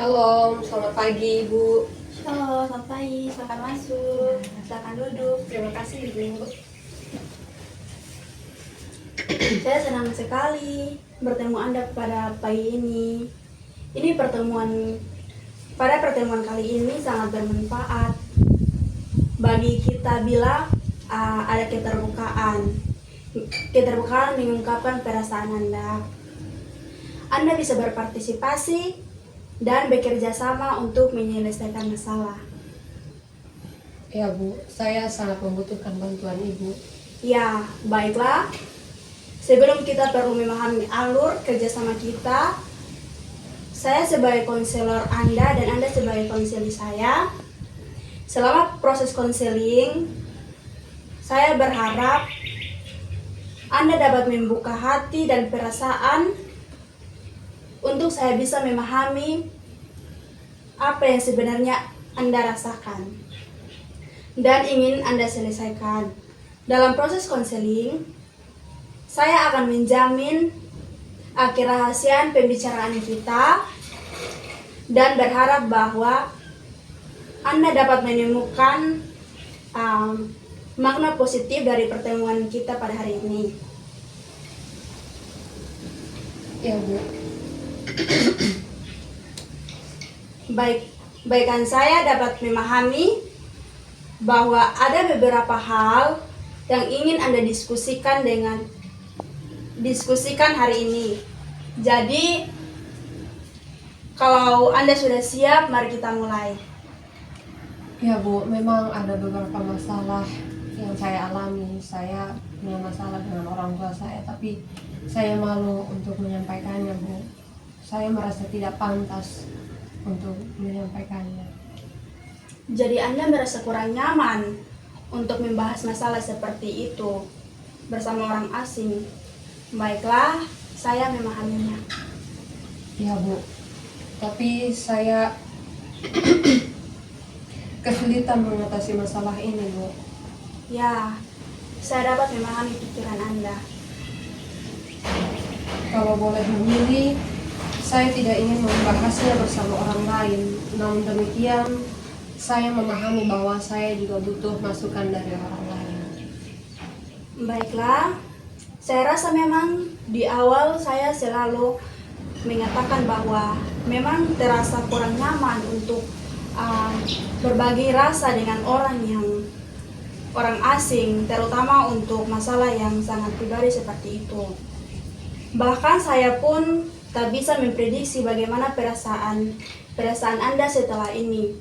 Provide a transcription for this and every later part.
Shalom, selamat pagi Ibu. Halo, selamat pagi. Silakan masuk. Silakan duduk. Terima kasih Ibu. Saya senang sekali bertemu Anda pada pagi ini. Pada pertemuan kali ini sangat bermanfaat bagi kita bila ada keterbukaan. Keterbukaan mengungkapkan perasaan Anda. Anda bisa berpartisipasi dan bekerja sama untuk menyelesaikan masalah. Ya Bu, saya sangat membutuhkan bantuan Ibu. Ya, baiklah. Sebelum kita perlu memahami alur kerjasama kita, saya sebagai konselor Anda dan Anda sebagai konseli saya, selama proses konseling, saya berharap Anda dapat membuka hati dan perasaan untuk saya bisa memahami apa yang sebenarnya Anda rasakan dan ingin Anda selesaikan. Dalam proses konseling, saya akan menjamin kerahasiaan pembicaraan kita dan berharap bahwa Anda dapat menemukan makna positif dari pertemuan kita pada hari ini. Ya Bu. Baikkan saya dapat memahami bahwa ada beberapa hal yang ingin Anda diskusikan hari ini. Jadi, kalau Anda sudah siap, mari kita mulai. Ya Bu, memang ada beberapa masalah yang saya alami. Saya punya masalah dengan orang tua saya, tapi saya malu untuk menyampaikannya Bu. Saya merasa tidak pantas untuk menyampaikannya. Jadi Anda merasa kurang nyaman untuk membahas masalah seperti itu bersama orang asing. Baiklah, saya memahaminya. Ya Bu, tapi saya kesulitan mengatasi masalah ini Bu. Ya, saya dapat memahami pikiran Anda. Kalau boleh memilih, saya tidak ingin membahasnya bersama orang lain. Namun demikian, saya memahami bahwa saya juga butuh masukan dari orang lain. Baiklah, saya rasa memang di awal saya selalu mengatakan bahwa memang terasa kurang nyaman untuk berbagi rasa dengan orang asing, terutama untuk masalah yang sangat pribadi seperti itu. Bahkan saya pun tak bisa memprediksi bagaimana perasaan Anda setelah ini.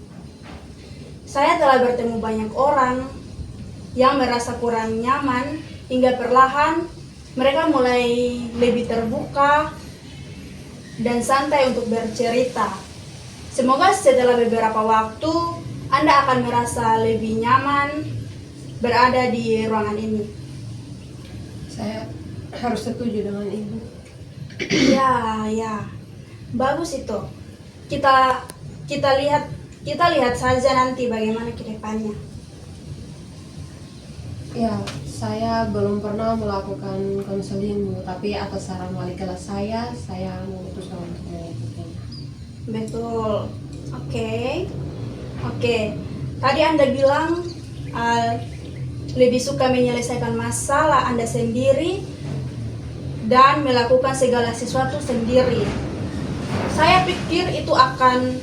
Saya telah bertemu banyak orang yang merasa kurang nyaman hingga perlahan mereka mulai lebih terbuka dan santai untuk bercerita. Semoga setelah beberapa waktu Anda akan merasa lebih nyaman berada di ruangan ini. Saya harus setuju dengan Ibu. Ya, bagus itu. Kita lihat saja nanti bagaimana ke depannya. Ya, saya belum pernah melakukan konseling Bu, tapi atas saran wali kelas saya memutuskan untuk mengikutinya. Betul. Oke. Tadi Anda bilang lebih suka menyelesaikan masalah Anda sendiri dan melakukan segala sesuatu sendiri. Saya pikir itu akan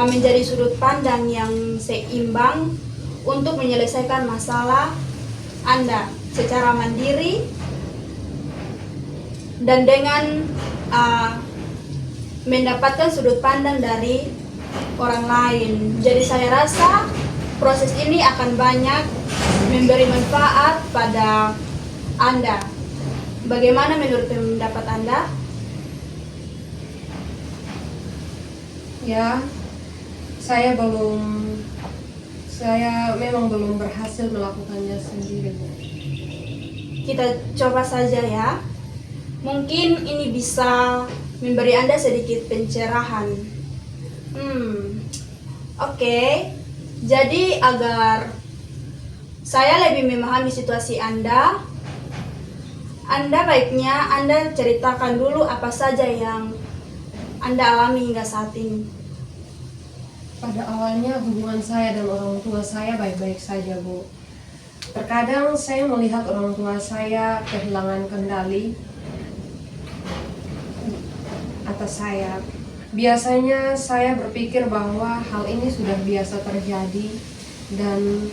menjadi sudut pandang yang seimbang untuk menyelesaikan masalah Anda secara mandiri dan dengan mendapatkan sudut pandang dari orang lain. Jadi saya rasa proses ini akan banyak memberi manfaat pada Anda. Bagaimana menurut pendapat Anda? Ya, saya memang belum berhasil melakukannya sendiri Bu. Kita coba saja ya. Mungkin ini bisa memberi Anda sedikit pencerahan. Oke. Jadi agar saya lebih memahami situasi Anda baiknya Anda ceritakan dulu apa saja yang Anda alami hingga saat ini. Pada awalnya hubungan saya dan orang tua saya baik-baik saja, Bu. Terkadang saya melihat orang tua saya kehilangan kendali atas saya. Biasanya saya berpikir bahwa hal ini sudah biasa terjadi dan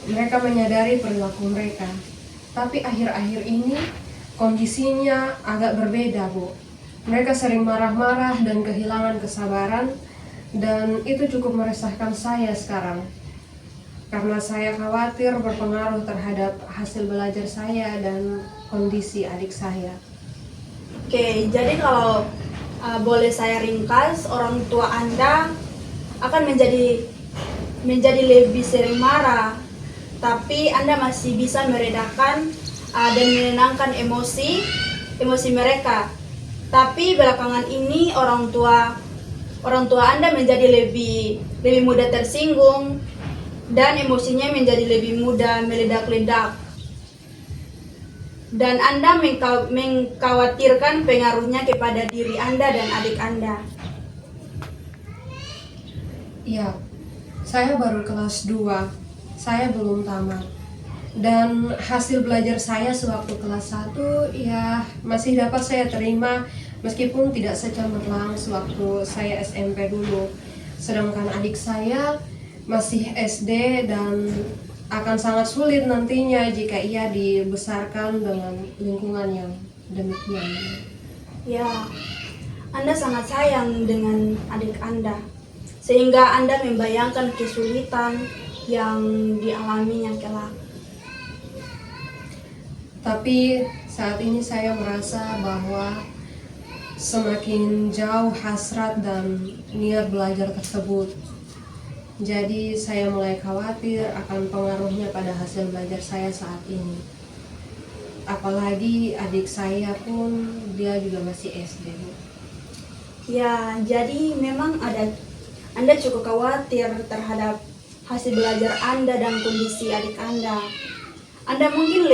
mereka menyadari perilaku mereka. Tapi akhir-akhir ini kondisinya agak berbeda, Bu. Mereka sering marah-marah dan kehilangan kesabaran, dan itu cukup meresahkan saya sekarang. Karena saya khawatir berpengaruh terhadap hasil belajar saya dan kondisi adik saya. Oke, jadi kalau boleh saya ringkas, orang tua Anda akan menjadi lebih sering marah, tapi Anda masih bisa meredakan dan menenangkan emosi mereka. Tapi belakangan ini orang tua Anda menjadi lebih mudah tersinggung dan emosinya menjadi lebih mudah meledak-ledak. Dan Anda mengkhawatirkan pengaruhnya kepada diri Anda dan adik Anda. Ya, saya baru kelas 2, saya belum tamat. Dan hasil belajar saya sewaktu kelas 1 ya masih dapat saya terima meskipun tidak secemerlang sewaktu saya SMP dulu. Sedangkan adik saya masih SD dan akan sangat sulit nantinya jika ia dibesarkan dengan lingkungan yang demikian. Ya, Anda sangat sayang dengan adik Anda, sehingga Anda membayangkan kesulitan yang dialaminya kelak. Tapi saat ini saya merasa bahwa semakin jauh hasrat dan niat belajar tersebut. Jadi saya mulai khawatir akan pengaruhnya pada hasil belajar saya saat ini. Apalagi adik saya pun dia juga masih SD. Ya, jadi memang Anda cukup khawatir terhadap hasil belajar Anda dan kondisi adik Anda. Anda mungkin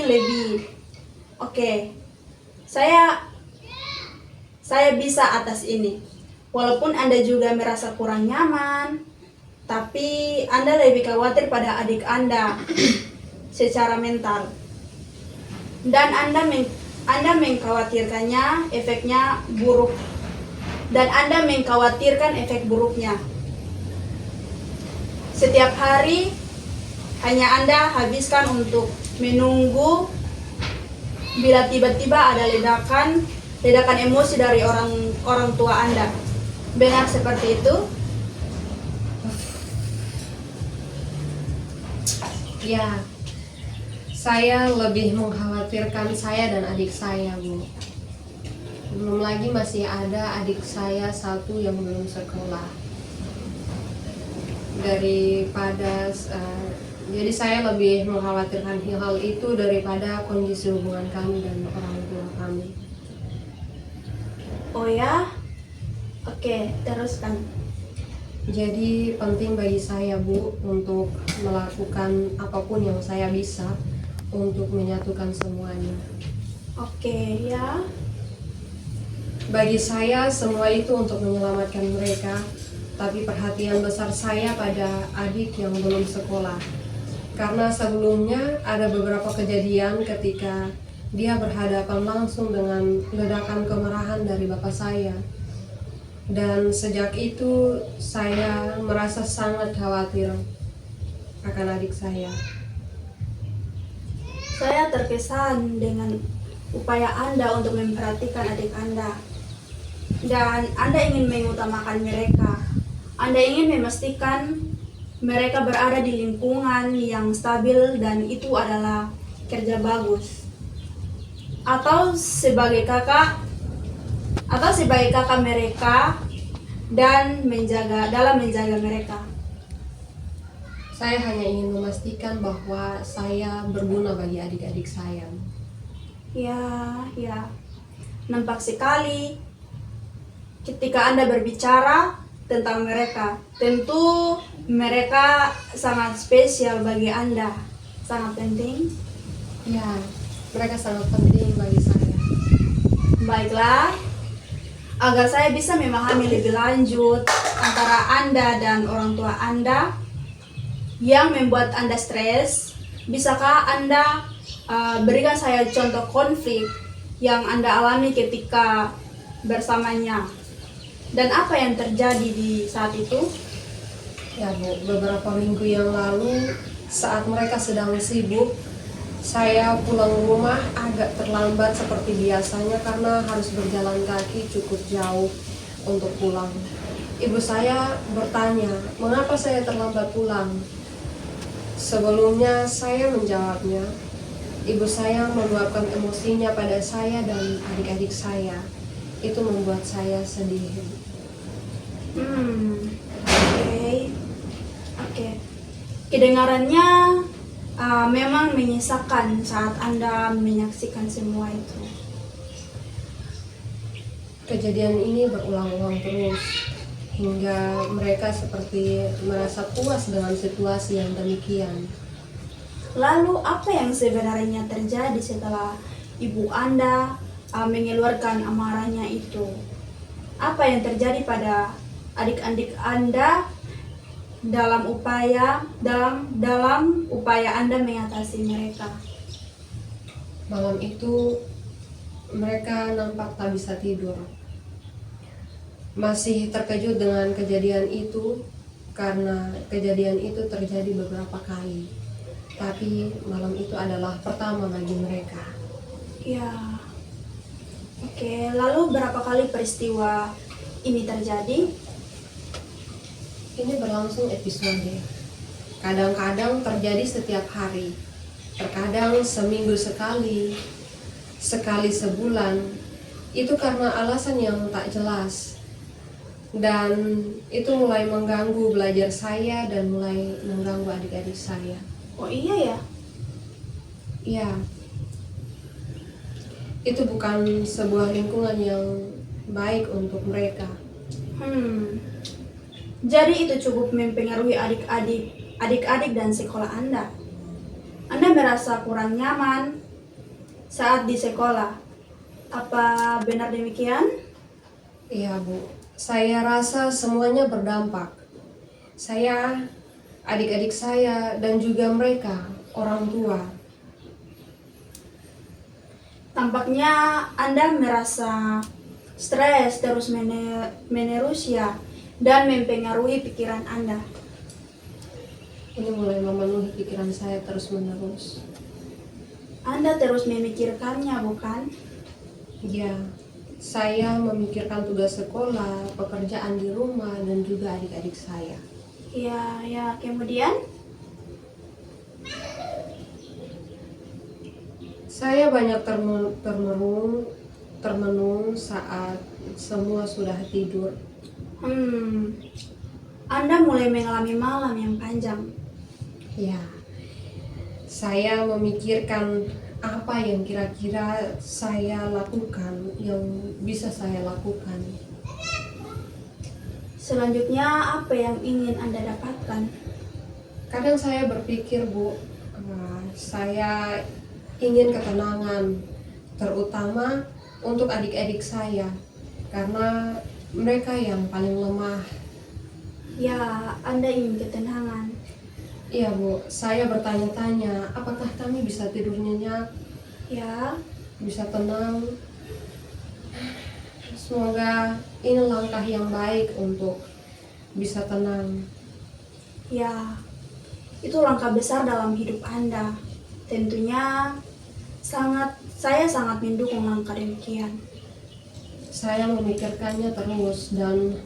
lebih oke. Saya bisa atas ini. Walaupun Anda juga merasa kurang nyaman, tapi Anda lebih khawatir pada adik Anda secara mental. Dan Anda mengkhawatirkannya efeknya buruk. Dan Anda mengkhawatirkan efek buruknya. Setiap hari hanya Anda habiskan untuk menunggu bila tiba-tiba ada ledakan emosi dari orang tua Anda. Benar seperti itu? Ya, saya lebih mengkhawatirkan saya dan adik saya, Bu. Belum lagi masih ada adik saya satu yang belum sekolah. Jadi saya lebih mengkhawatirkan hal itu daripada kondisi hubungan kami dan orang tua kami. Oh ya? Oke, teruskan. Jadi penting bagi saya, Bu, untuk melakukan apapun yang saya bisa untuk menyatukan semuanya. Oke, ya. Bagi saya semua itu untuk menyelamatkan mereka, tapi perhatian besar saya pada adik yang belum sekolah. Karena sebelumnya ada beberapa kejadian ketika dia berhadapan langsung dengan ledakan kemarahan dari bapak saya. Dan sejak itu saya merasa sangat khawatir akan adik saya. Saya terkesan dengan upaya Anda untuk memperhatikan adik Anda. Dan Anda ingin mengutamakan mereka. Anda ingin memastikan mereka berada di lingkungan yang stabil dan itu adalah kerja bagus. Atau sebagai kakak mereka dan dalam menjaga mereka. Saya hanya ingin memastikan bahwa saya berguna bagi adik-adik saya. Ya. Nampak sekali ketika Anda berbicara tentang mereka. Tentu mereka sangat spesial bagi Anda. Sangat penting. Ya, mereka sangat penting bagi saya. Baiklah. agar saya bisa memahami lebih lanjut antara Anda dan orang tua Anda yang membuat Anda stres. Bisakah Anda berikan saya contoh konflik yang Anda alami ketika bersamanya? Dan apa yang terjadi di saat itu? Ya Bu, beberapa minggu yang lalu saat mereka sedang sibuk, saya pulang rumah agak terlambat seperti biasanya karena harus berjalan kaki cukup jauh untuk pulang. Ibu saya bertanya, mengapa saya terlambat pulang? Sebelumnya saya menjawabnya. Ibu saya meluapkan emosinya pada saya dan adik-adik saya. Itu membuat saya sedih. Oke. Kedengarannya memang menyisakan saat Anda menyaksikan semua itu. Kejadian ini berulang-ulang terus hingga mereka seperti merasa puas dengan situasi yang demikian. Lalu apa yang sebenarnya terjadi setelah ibu Anda mengeluarkan amarahnya itu? Apa yang terjadi pada adik-adik Anda dalam upaya Anda mengatasi mereka? Malam itu mereka nampak tak bisa tidur. Masih terkejut dengan kejadian itu karena kejadian itu terjadi beberapa kali. Tapi malam itu adalah pertama bagi mereka. Ya. Oke, lalu berapa kali peristiwa ini terjadi? Ini berlangsung episode. Kadang-kadang terjadi setiap hari. Terkadang seminggu sekali, sekali sebulan. Itu karena alasan yang tak jelas. Dan itu mulai mengganggu belajar saya dan mulai mengganggu adik-adik saya. Oh iya ya? Iya. Itu bukan sebuah lingkungan yang baik untuk mereka. Jadi itu cukup mempengaruhi adik-adik dan sekolah Anda. Anda merasa kurang nyaman saat di sekolah. Apa benar demikian? Iya Bu, saya rasa semuanya berdampak. Saya, adik-adik saya, dan juga mereka, orang tua. Tampaknya Anda merasa stres terus-menerus ya, dan mempengaruhi pikiran Anda. Ini mulai memenuhi pikiran saya terus-menerus. Anda terus memikirkannya, bukan? Ya, saya memikirkan tugas sekolah, pekerjaan di rumah, dan juga adik-adik saya. Ya, kemudian? Saya banyak termenung saat semua sudah tidur. Anda mulai mengalami malam yang panjang. Ya, saya memikirkan apa yang kira-kira saya lakukan, yang bisa saya lakukan. Selanjutnya, apa yang ingin Anda dapatkan? Kadang saya berpikir, Bu, saya ingin ketenangan, terutama untuk adik-adik saya, karena mereka yang paling lemah. Ya, Anda ingin ketenangan. Iya Bu, saya bertanya-tanya, apakah kami bisa tidur nyenyak, Ya, bisa tenang? Semoga ini langkah yang baik untuk bisa tenang. ya, itu langkah besar dalam hidup Anda. Tentunya saya sangat mendukung langkah demikian. Saya memikirkannya terus dan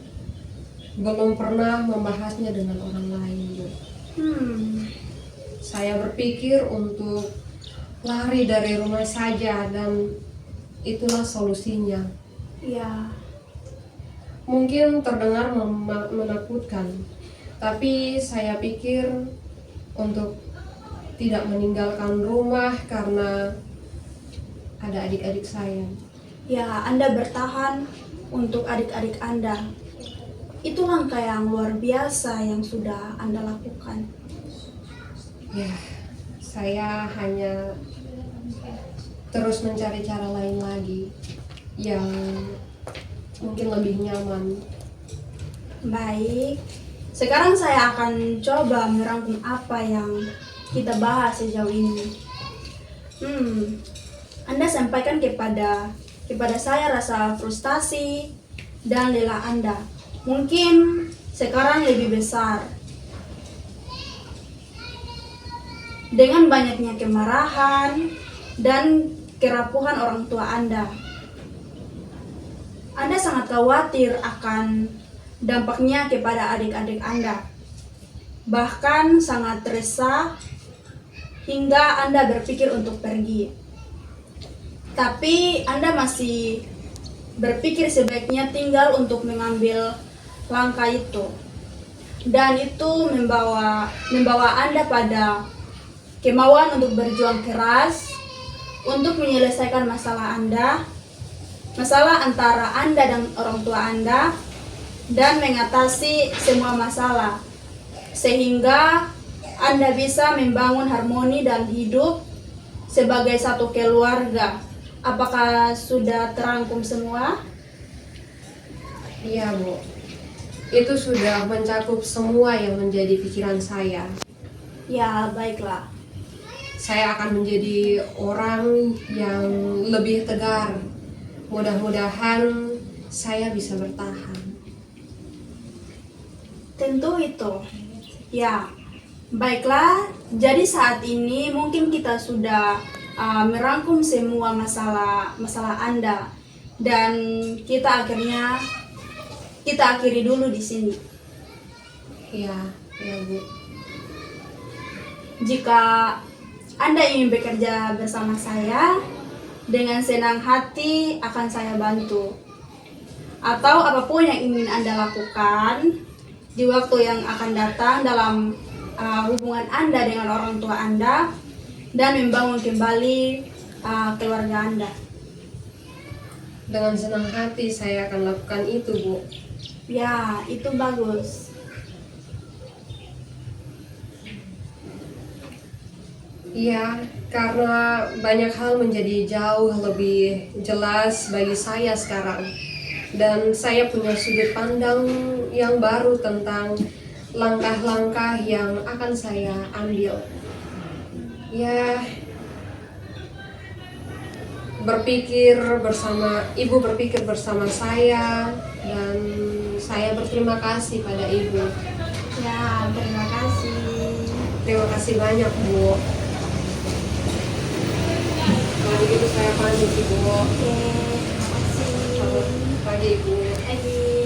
belum pernah membahasnya dengan orang lain, Bu. Saya berpikir untuk lari dari rumah saja dan itulah solusinya. Ya, Mungkin terdengar menakutkan, tapi saya pikir untuk tidak meninggalkan rumah karena ada adik-adik saya. ya, Anda bertahan untuk adik-adik Anda. Itu langkah yang luar biasa yang sudah Anda lakukan. Ya, saya hanya terus mencari cara lain lagi yang mungkin lebih nyaman. Baik, sekarang saya akan coba merangkum apa yang kita bahas sejauh ini. Anda sampaikan kepada saya rasa frustasi dan lelah Anda. Mungkin sekarang lebih besar. Dengan banyaknya kemarahan dan kerapuhan orang tua Anda. Anda sangat khawatir akan dampaknya kepada adik-adik Anda. Bahkan sangat resah hingga Anda berpikir untuk pergi. Tapi Anda masih berpikir sebaiknya tinggal untuk mengambil langkah itu. Dan itu membawa Anda pada kemauan untuk berjuang keras untuk menyelesaikan masalah Anda, masalah antara Anda dan orang tua Anda, dan mengatasi semua masalah sehingga Anda bisa membangun harmoni dan hidup sebagai satu keluarga. Apakah sudah terangkum semua? Iya, Bu. Itu sudah mencakup semua yang menjadi pikiran saya. Ya, baiklah. Saya akan menjadi orang yang lebih tegar. Mudah-mudahan saya bisa bertahan. Tentu itu. Ya, baiklah. Jadi saat ini mungkin kita sudah merangkum semua masalah Anda, dan kita akhiri dulu di sini. Iya, Bu. Jika Anda ingin bekerja bersama saya, dengan senang hati akan saya bantu. Atau apapun yang ingin Anda lakukan di waktu yang akan datang dalam hubungan Anda dengan orang tua Anda, dan membangun kembali keluarga Anda. Dengan senang hati saya akan lakukan itu, Bu. Ya, itu bagus. Iya, karena banyak hal menjadi jauh lebih jelas bagi saya sekarang. Dan saya punya sudut pandang yang baru tentang langkah-langkah yang akan saya ambil. Ya, Ibu berpikir bersama saya, dan saya berterima kasih pada Ibu. Ya, terima kasih. Terima kasih banyak, Bu. Kalau begitu saya pamit, Ibu. Oke, terima kasih. Selamat pagi, Ibu. Pagi.